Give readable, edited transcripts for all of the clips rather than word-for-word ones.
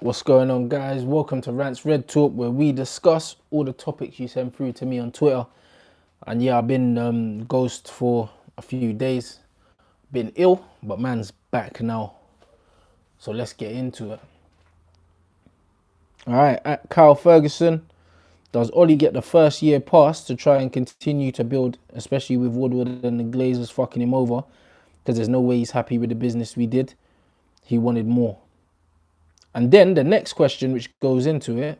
What's going on, guys? Welcome to Rants Red Talk, where we discuss all the topics you send through to me on Twitter. And yeah, I've been ghost for a few days, been ill, but man's back now. So let's get into it. All right, at Kyle Ferguson, does Ollie get the first year pass to try and continue to build, especially with Woodward and the Glazers fucking him over? Because there's no way he's happy with the business we did. He wanted more. And then the next question, which goes into it,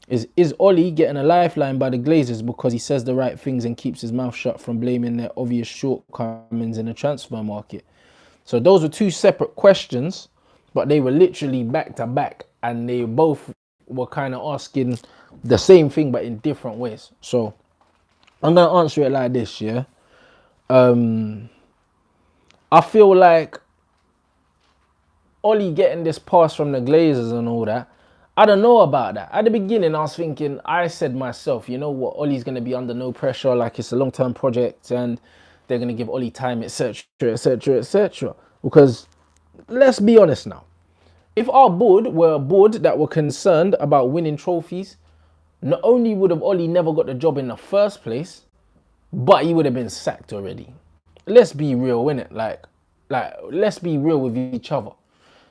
is Ollie getting a lifeline by the Glazers because he says the right things and keeps his mouth shut from blaming their obvious shortcomings in the transfer market? So those were two separate questions, but they were literally back to back, and they both were kind of asking the same thing, but in different ways. So I'm going to answer it like this, yeah? I feel like Ollie getting this pass from the Glazers and all that, I don't know about that. At the beginning, I was thinking, I said myself, you know what, Ollie's going to be under no pressure, like it's a long-term project and they're going to give Ollie time, etc., etc., etc. Because let's be honest now, if our board were a board that were concerned about winning trophies, not only would have Ollie never got the job in the first place, but he would have been sacked already. Let's be real, innit? Like, let's be real with each other.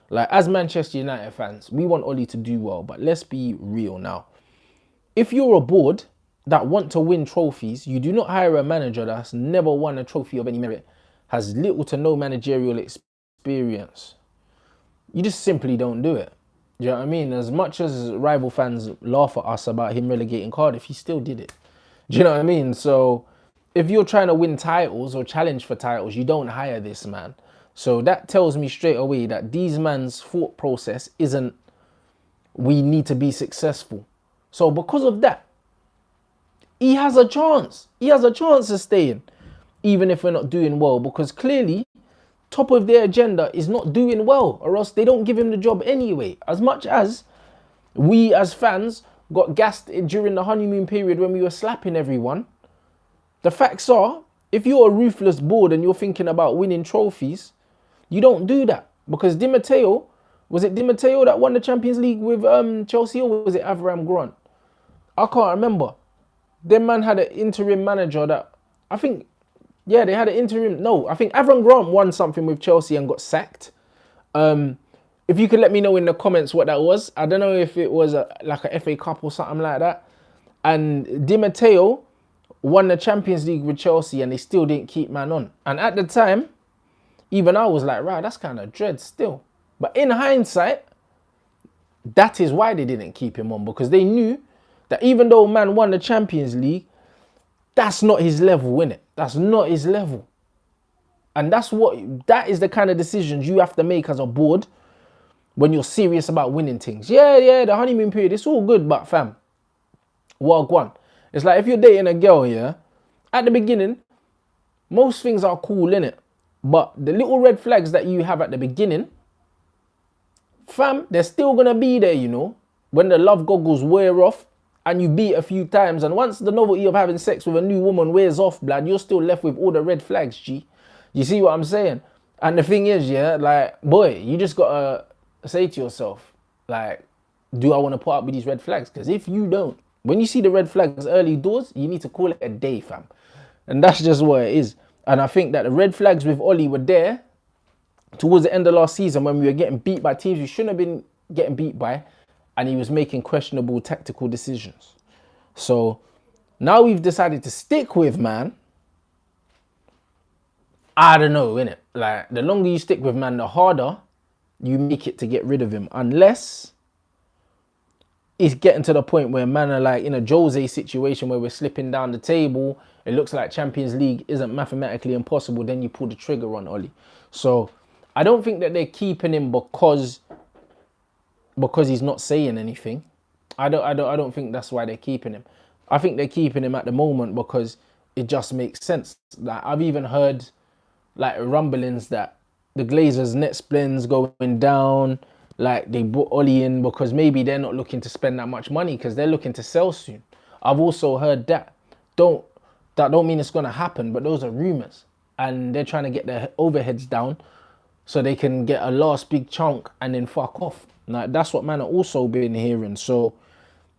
Like, as Manchester United fans, we want Ollie to do well, but let's be real now. If you're a board that want to win trophies, you do not hire a manager that's never won a trophy of any merit, has little to no managerial experience. You just simply don't do it. Do you know what I mean? As much as rival fans laugh at us about him relegating Cardiff, he still did it. Do you know what I mean? So if you're trying to win titles or challenge for titles, you don't hire this man. So that tells me straight away that these man's thought process isn't, we need to be successful. So because of that, he has a chance. He has a chance of staying, even if we're not doing well, because clearly top of their agenda is not doing well, or else they don't give him the job anyway. As much as we as fans got gassed during the honeymoon period when we were slapping everyone, the facts are, if you're a ruthless board and you're thinking about winning trophies, you don't do that. Because Di Matteo, was it Di Matteo that won the Champions League with Chelsea, or was it Avram Grant? I can't remember. Them man had an interim manager that, I think, yeah, they had an interim, no, I think Avram Grant won something with Chelsea and got sacked. If you could let me know in the comments what that was. I don't know if it was like a FA Cup or something like that. And Di Matteo won the Champions League with Chelsea and they still didn't keep man on. And at the time, even I was like, right, that's kind of dread still. But in hindsight, that is why they didn't keep him on, because they knew that even though man won the Champions League, that's not his level, innit? That's not his level. And that is the kind of decisions you have to make as a board when you're serious about winning things. Yeah, the honeymoon period, it's all good, but fam, walk one. It's like if you're dating a girl, yeah, at the beginning, most things are cool, innit? But the little red flags that you have at the beginning, fam, they're still going to be there, you know, when the love goggles wear off and you beat a few times. And once the novelty of having sex with a new woman wears off, blood, you're still left with all the red flags, G. You see what I'm saying? And the thing is, yeah, like, boy, you just got to say to yourself, like, do I want to put up with these red flags? Because if you don't, when you see the red flags early doors, you need to call it a day, fam. And that's just what it is. And I think that the red flags with Ollie were there towards the end of last season when we were getting beat by teams we shouldn't have been getting beat by, and he was making questionable tactical decisions. So now we've decided to stick with man. I don't know, innit? Like, the longer you stick with man, the harder you make it to get rid of him. Unless it's getting to the point where man are like in a Jose situation where we're slipping down the table, it looks like Champions League isn't mathematically impossible, then you pull the trigger on Ollie. So I don't think that they're keeping him because he's not saying anything. I don't think that's why they're keeping him. I think they're keeping him at the moment because it just makes sense. Like, I've even heard like rumblings that the Glazers' net spends going down. Like, they brought Ollie in because maybe they're not looking to spend that much money because they're looking to sell soon. I've also heard that. That don't mean it's going to happen, but those are rumors. And they're trying to get their overheads down so they can get a last big chunk and then fuck off. Like, that's what man are also been hearing. So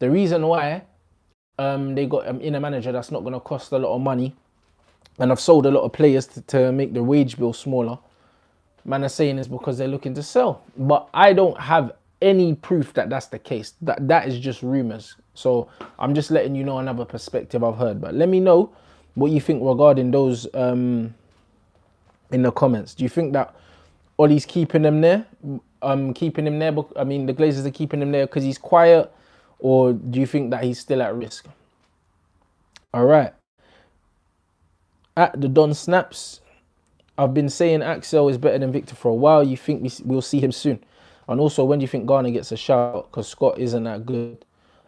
the reason why they got in a manager that's not going to cost a lot of money, and I've sold a lot of players to make the wage bill smaller, man are saying is because they're looking to sell. But I don't have any proof that that's the case. That is just rumors. So I'm just letting you know another perspective I've heard. But let me know what you think regarding those in the comments. Do you think that Ollie's keeping them there? Keeping him there, I mean, the Glazers are keeping him there because he's quiet, or do you think that he's still at risk? All right. At the Don Snaps, I've been saying Axel is better than Victor for a while. You think we'll see him soon? And also, when do you think Garner gets a shout? Because Scott isn't that good.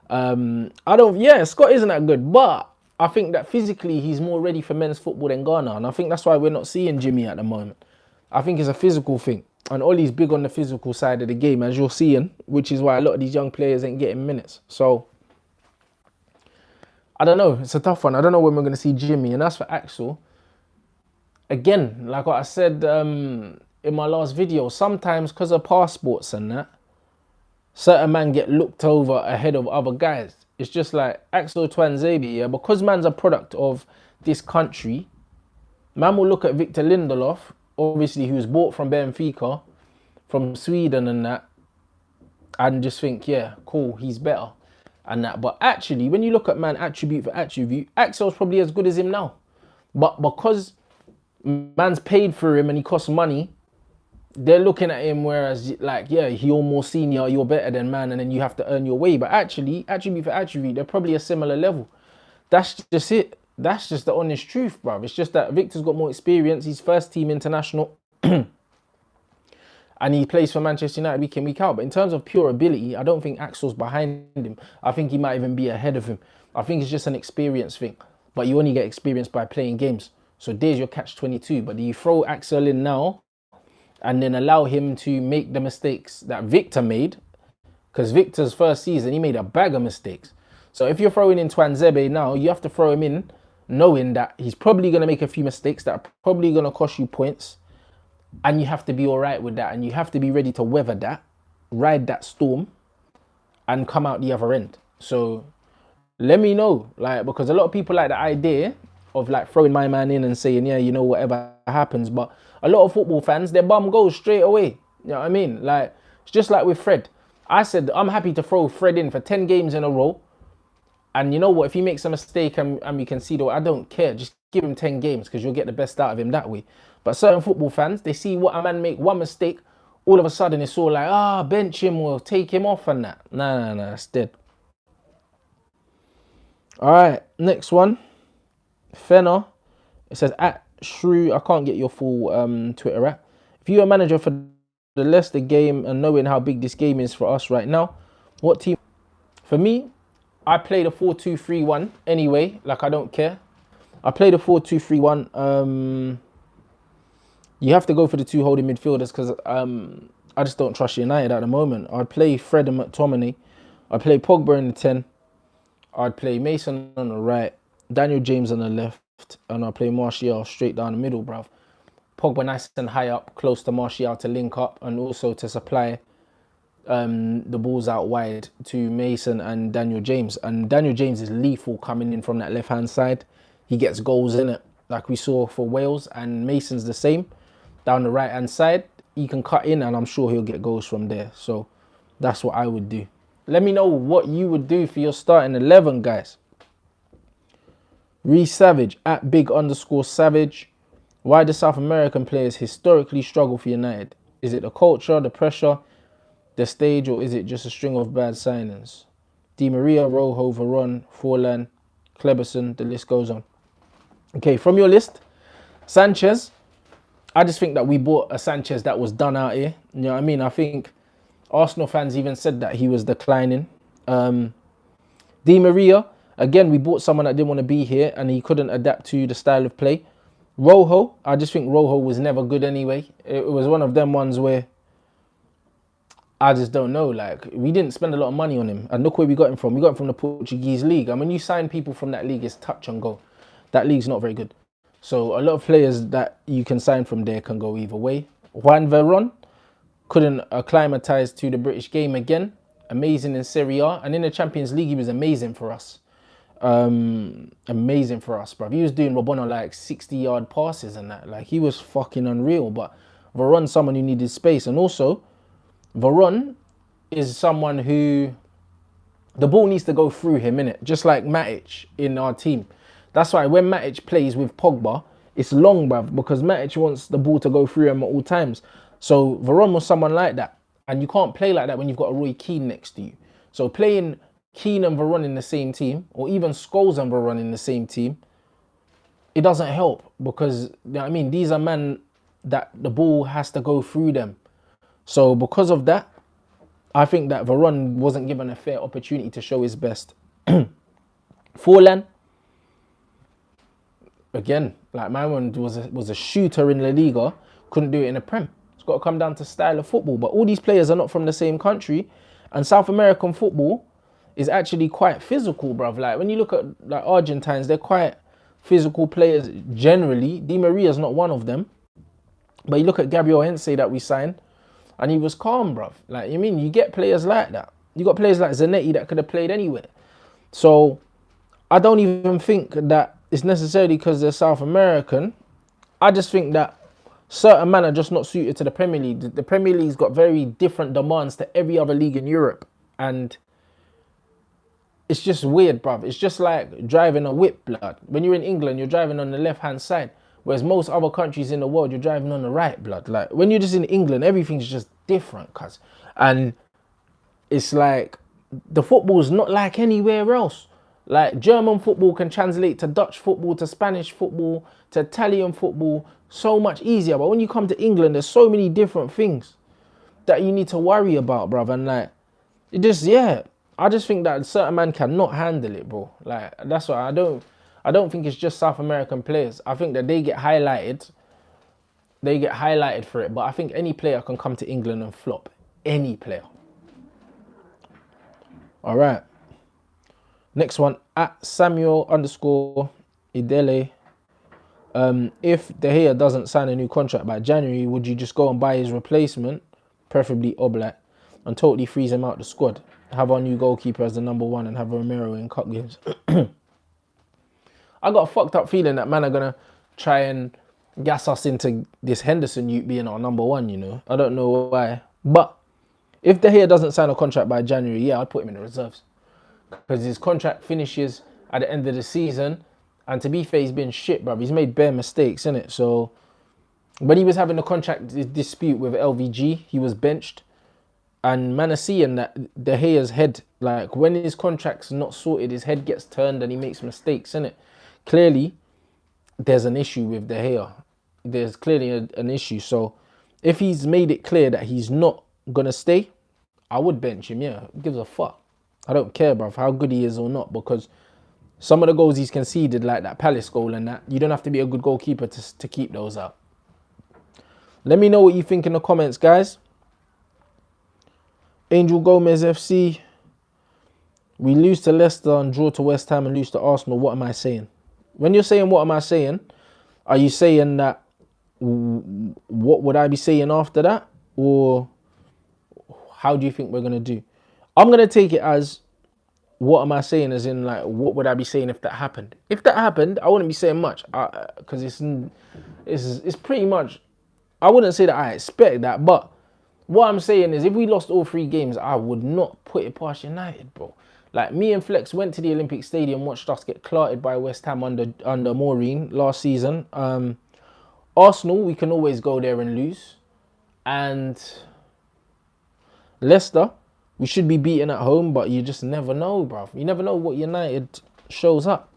Scott isn't that good, but I think that physically he's more ready for men's football than Garner, and I think that's why we're not seeing Jimmy at the moment. I think it's a physical thing, and Ollie's big on the physical side of the game, as you're seeing, which is why a lot of these young players ain't getting minutes. So I don't know. It's a tough one. I don't know when we're going to see Jimmy. And as for Axel, again, like what I said in my last video, sometimes because of passports and that, certain men get looked over ahead of other guys. It's just like Axel Twanzebe, yeah, because man's a product of this country, man will look at Victor Lindelof, obviously, who was bought from Benfica, from Sweden and that, and just think, yeah, cool, he's better and that. But actually, when you look at man attribute for attribute, Axel's probably as good as him now. But because man's paid for him and he costs money, they're looking at him whereas, like, yeah, you're more senior, you're better than man, and then you have to earn your way. But actually, attribute for attribute, they're probably a similar level. That's just it. That's just the honest truth, bruv. It's just that Victor's got more experience. He's first team international. And he plays for Manchester United week in, week out. But in terms of pure ability, I don't think Axel's behind him. I think he might even be ahead of him. I think it's just an experience thing. But you only get experience by playing games. So there's your catch-22. But do you throw Axel in now and then allow him to make the mistakes that Victor made? Because Victor's first season, he made a bag of mistakes. So if you're throwing in Twanzebe now, you have to throw him in knowing that he's probably going to make a few mistakes that are probably going to cost you points. And you have to be all right with that. And you have to be ready to weather that, ride that storm, and come out the other end. So let me know, like, because a lot of people like the idea of like throwing my man in and saying, yeah, you know, whatever happens. But a lot of football fans, their bum goes straight away. You know what I mean? Like, it's just like with Fred. I said, I'm happy to throw Fred in for 10 games in a row. And you know what? If he makes a mistake and we can see, I don't care. Just give him 10 games because you'll get the best out of him that way. But certain football fans, they see what a man make one mistake, all of a sudden it's all like, bench him or take him off and that. Nah, that's dead. All right, next one. Fenner. It says, at Shrew, I can't get your full Twitter at. If you're a manager for the Leicester game and knowing how big this game is for us right now, what team? For me, I played a 4-2-3-1 anyway. Like, I don't care. I played a 4-2-3-1. You have to go for the two holding midfielders because I just don't trust United at the moment. I'd play Fred and McTominay. I'd play Pogba in the 10. I'd play Mason on the right, Daniel James on the left, and I'd play Martial straight down the middle, bruv. Pogba nice and high up, close to Martial to link up and also to supply the balls out wide to Mason and Daniel James. And Daniel James is lethal coming in from that left-hand side. He gets goals in it, like we saw for Wales, and Mason's the same. Down the right-hand side, he can cut in, and I'm sure he'll get goals from there. So that's what I would do. Let me know what you would do for your starting 11, guys. Reece Savage, at big_Savage. Why do South American players historically struggle for United? Is it the culture, the pressure, the stage, or is it just a string of bad signings? Di Maria, Rojo, Varane, Forlan, Kleberson, the list goes on. Okay, from your list, Sanchez. I just think that we bought a Sanchez that was done out here. You know what I mean? I think Arsenal fans even said that he was declining. Di Maria, again, we bought someone that didn't want to be here and he couldn't adapt to the style of play. Rojo, I just think Rojo was never good anyway. It was one of them ones where I just don't know. Like, we didn't spend a lot of money on him. And look where we got him from. We got him from the Portuguese league. And when you sign people from that league, it's touch and go. That league's not very good. So a lot of players that you can sign from there can go either way. Juan Veron couldn't acclimatise to the British game again. Amazing in Serie A, and in the Champions League he was amazing for us. Amazing for us, bruv. He was doing Robona like 60-yard passes and that. Like, he was fucking unreal. But Veron's someone who needed space, and also Veron is someone who the ball needs to go through him, innit? Just like Matic in our team. That's why when Matic plays with Pogba, it's long, bruv, because Matic wants the ball to go through him at all times. So Veron was someone like that. And you can't play like that when you've got a Roy Keane next to you. So playing Keane and Veron in the same team, or even Scholes and Veron in the same team, it doesn't help, because, you know what I mean, these are men that the ball has to go through them. So because of that, I think that Veron wasn't given a fair opportunity to show his best. Forlan, again, like, my one was a shooter in La Liga, couldn't do it in the Prem. It's got to come down to style of football. But all these players are not from the same country, and South American football is actually quite physical, bruv. Like, when you look at like Argentines, they're quite physical players generally. Di Maria's not one of them. But you look at Gabriel Hensey that we signed, and he was calm, bruv. Like, you mean, you get players like that. You got players like Zanetti that could have played anywhere. So I don't even think that it's necessarily because they're South American. I just think that certain men are just not suited to the Premier League. The Premier League's got very different demands to every other league in Europe. And it's just weird, bruv. It's just like driving a whip, blood. When you're in England, you're driving on the left-hand side. Whereas most other countries in the world, you're driving on the right, blood. Like, when you're just in England, everything's just different, cuz. And it's like, the football's not like anywhere else. Like, German football can translate to Dutch football, to Spanish football, to Italian football so much easier. But when you come to England, there's so many different things that you need to worry about, bruv. And like, it just, yeah, I just think that certain man cannot handle it, bro. Like, that's why I don't think it's just South American players. I think that they get highlighted. They get highlighted for it. But I think any player can come to England and flop. Any player. All right. Next one, at Samuel_Idele. If De Gea doesn't sign a new contract by January, would you just go and buy his replacement, preferably Oblak, and totally freeze him out the squad? Have our new goalkeeper as the #1 and have Romero in cup games. I got a fucked up feeling that man are gonna try and gas us into this Henderson youth being our #1, you know. I don't know why. But if De Gea doesn't sign a contract by January, yeah, I'd put him in the reserves. Because his contract finishes at the end of the season. And to be fair, he's been shit, bruv. He's made bare mistakes, innit? So, when he was having a contract dispute with LVG, he was benched. And man is seeing that De Gea's head, like, when his contract's not sorted, his head gets turned and he makes mistakes, innit? Clearly, there's an issue with De Gea. There's clearly an issue. So, if he's made it clear that he's not going to stay, I would bench him, yeah. Who gives a fuck? I don't care, bruv, how good he is or not, because some of the goals he's conceded, like that Palace goal and that, you don't have to be a good goalkeeper to keep those out. Let me know what you think in the comments, guys. Angel Gomez FC. We lose to Leicester and draw to West Ham and lose to Arsenal. What am I saying? When you're saying what am I saying, are you saying that what would I be saying after that? Or how do you think we're going to do? I'm going to take it as, what am I saying, as in, like, what would I be saying if that happened? If that happened, I wouldn't be saying much, because it's pretty much, I wouldn't say that I expect that, but what I'm saying is, if we lost all 3 games, I would not put it past United, bro. Like, me and Flex went to the Olympic Stadium, watched us get clarted by West Ham under Maureen last season. Arsenal, we can always go there and lose. And Leicester, we should be beaten at home, but you just never know, bruv. You never know what United shows up.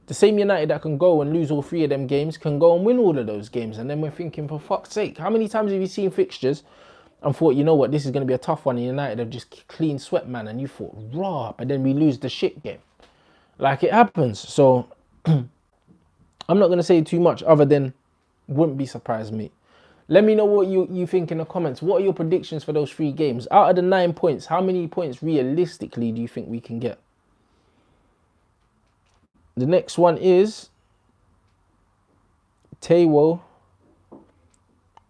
The same United that can go and lose all 3 of them games can go and win all of those games. And then we're thinking, for fuck's sake, how many times have you seen fixtures and thought, you know what, this is going to be a tough one, and United have just clean swept, man, and you thought, raw, but then we lose the shit game. Like, it happens. So, I'm not going to say too much other than, wouldn't be surprised, mate. Let me know what you think in the comments. What are your predictions for those 3 games? Out of the 9 points, how many points realistically do you think we can get? The next one is Taiwo.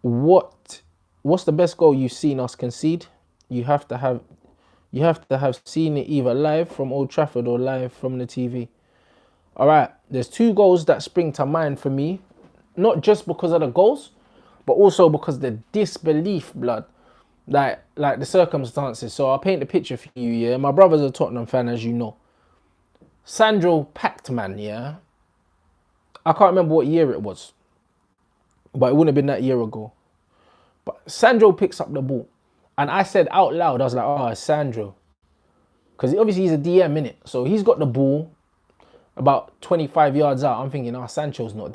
What What's the best goal you've seen us concede? You have to have seen it either live from Old Trafford or live from the TV. All right, there's two goals that spring to mind for me, not just because of the goals, but also because the disbelief, blood, like the circumstances. So I'll paint the picture for you. Yeah, my brother's a Tottenham fan, as you know. Sandro packed, man. Yeah, I can't remember what year it was, but it wouldn't have been that year ago. But Sandro picks up the ball, and I said out loud, I was like, "Oh, it's Sandro," because obviously he's a DM, innit? So he's got the ball about 25 yards out. I'm thinking, Sandro's not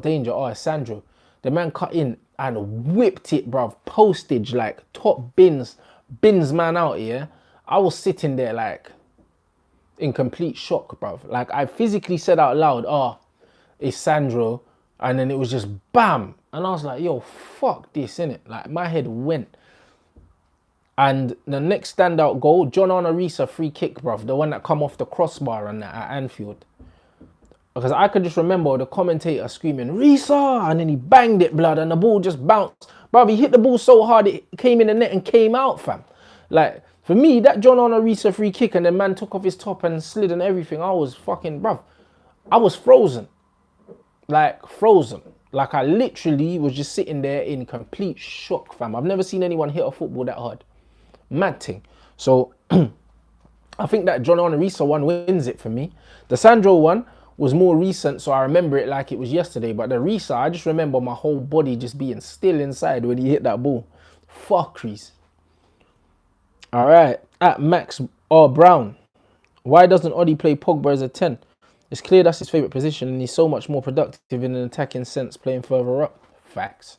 danger. Oh, it's Sandro. The man cut in and whipped it, bruv. Postage, like top bins man out here. I was sitting there like in complete shock, bruv. Like I physically said out loud, it's Sandro. And then it was just bam. And I was like, yo, fuck this, innit? Like my head went. And the next standout goal, John Arnorisa free kick, bruv. The one that come off the crossbar and that at Anfield. Because I could just remember the commentator screaming, Risa! And then he banged it, blood, and the ball just bounced. Bruv, he hit the ball so hard it came in the net and came out, fam. Like, for me, that John Arnorisa free kick and the man took off his top and slid and everything, I was fucking, bruv, I was frozen. Like, frozen. Like, I literally was just sitting there in complete shock, fam. I've never seen anyone hit a football that hard. Mad thing. So, I think that John Arnorisa one wins it for me. The Sandro one was more recent, so I remember it like it was yesterday. But the Risa, I just remember my whole body just being still inside when he hit that ball. Fuck, Reese. All right. At Max R. Brown. Why doesn't Oddy play Pogba as a 10? It's clear that's his favourite position and he's so much more productive in an attacking sense playing further up. Facts.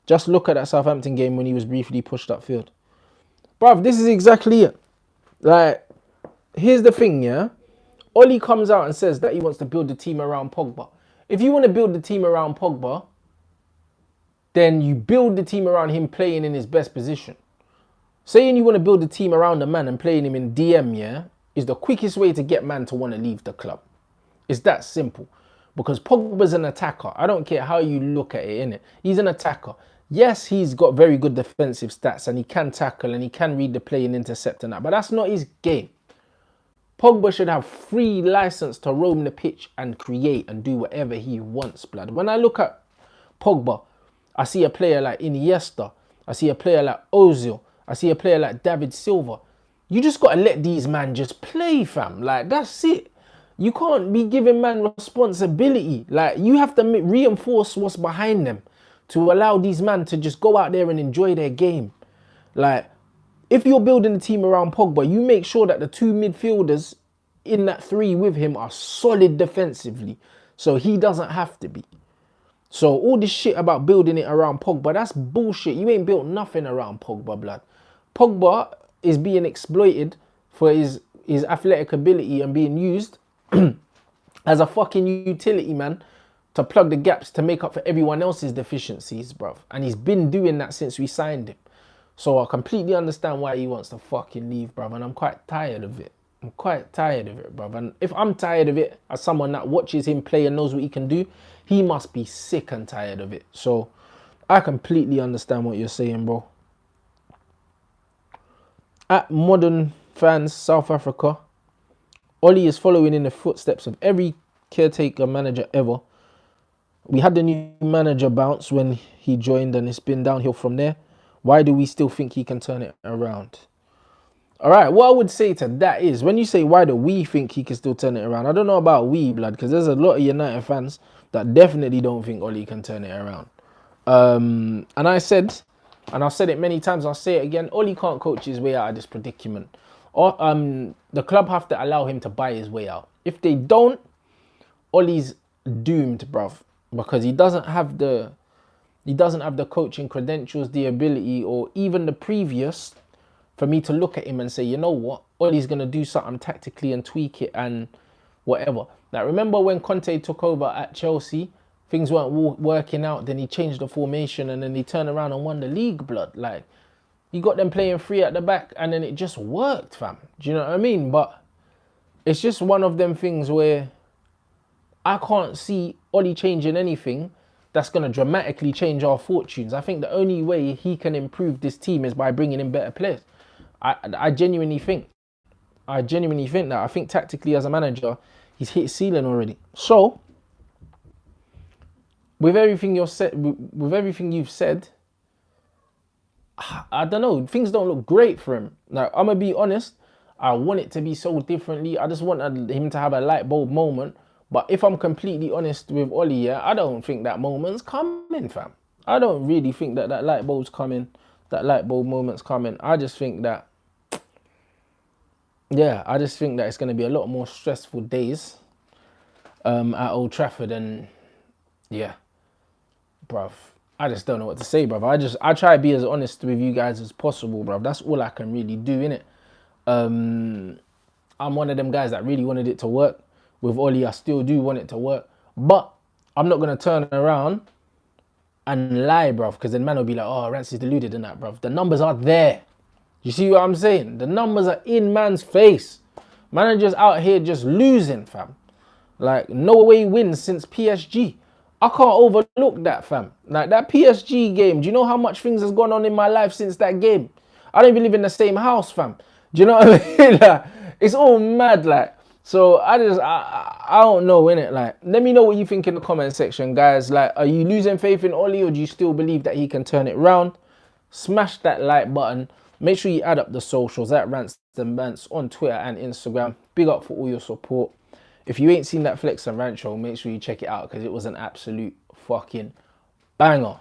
Just look at that Southampton game when he was briefly pushed upfield. Bruv, this is exactly it. Like, here's the thing, yeah? Ollie comes out and says that he wants to build the team around Pogba. If you want to build the team around Pogba, then you build the team around him playing in his best position. Saying you want to build the team around the man and playing him in DM, yeah, is the quickest way to get man to want to leave the club. It's that simple. Because Pogba's an attacker. I don't care how you look at it, innit? He's an attacker. Yes, he's got very good defensive stats and he can tackle and he can read the play and intercept and that. But that's not his game. Pogba should have free license to roam the pitch and create and do whatever he wants, blood. When I look at Pogba, I see a player like Iniesta. I see a player like Ozil. I see a player like David Silva. You just got to let these men just play, fam. Like, that's it. You can't be giving man responsibility. Like, you have to reinforce what's behind them to allow these men to just go out there and enjoy their game. Like, if you're building a team around Pogba, you make sure that the two midfielders in that three with him are solid defensively. So he doesn't have to be. So all this shit about building it around Pogba, that's bullshit. You ain't built nothing around Pogba, blood. Pogba is being exploited for his athletic ability and being used as a fucking utility man to plug the gaps to make up for everyone else's deficiencies, bruv. And he's been doing that since we signed him. So I completely understand why he wants to fucking leave, bruv. And I'm quite tired of it. I'm quite tired of it, bruv. And if I'm tired of it, as someone that watches him play and knows what he can do, he must be sick and tired of it. So I completely understand what you're saying, bro. At Modern Fans South Africa, Ollie is following in the footsteps of every caretaker manager ever. We had the new manager Bants when he joined and it's been downhill from there. Why do we still think he can turn it around? All right, what I would say to that is, when you say why do we think he can still turn it around, I don't know about we, blood, because there's a lot of United fans that definitely don't think Ollie can turn it around. And I said, and I've said it many times, I'll say it again, Ollie can't coach his way out of this predicament. Or the club have to allow him to buy his way out. If they don't, Ollie's doomed, bruv, because he doesn't have the coaching credentials, the ability, or even the previous for me to look at him and say, you know what, Ollie's going to do something tactically and tweak it and whatever. Now, remember when Conte took over at Chelsea, things weren't working out, then he changed the formation and then he turned around and won the league, blood. Like, he got them playing free at the back and then it just worked, fam. Do you know what I mean? But it's just one of them things where I can't see Ollie changing anything that's going to dramatically change our fortunes. I think the only way he can improve this team is by bringing in better players. I genuinely think. I genuinely think that. I think tactically as a manager, he's hit his ceiling already. So, with everything you've said, I don't know. Things don't look great for him. Like, I'm gonna be honest. I want it to be so differently. I just want him to have a light bulb moment. But if I'm completely honest with Ollie, yeah, I don't think that moment's coming, fam. I don't really think that light bulb's coming. That light bulb moment's coming. I just think that, yeah, I just think that it's going to be a lot more stressful days at Old Trafford. And, yeah, bruv, I just don't know what to say, bruv. I try to be as honest with you guys as possible, bruv. That's all I can really do, innit? I'm one of them guys that really wanted it to work. With Ollie, I still do want it to work. But I'm not going to turn around and lie, bruv, because then man will be like, oh, Rants is deluded in that, bruv. The numbers are there. You see what I'm saying? The numbers are in man's face. Managers out here just losing, fam. Like, no away wins since PSG. I can't overlook that, fam. Like, that PSG game, do you know how much things has gone on in my life since that game? I don't even live in the same house, fam. Do you know what I mean? Like, it's all mad, like. So I don't know, innit? Like, let me know what you think in the comment section, guys. Like, are you losing faith in Ollie, or do you still believe that he can turn it round? Smash that like button. Make sure you add up the socials at Rants and Bants on Twitter and Instagram. Big up for all your support. If you ain't seen that Flex and Rant show, make sure you check it out because it was an absolute fucking banger.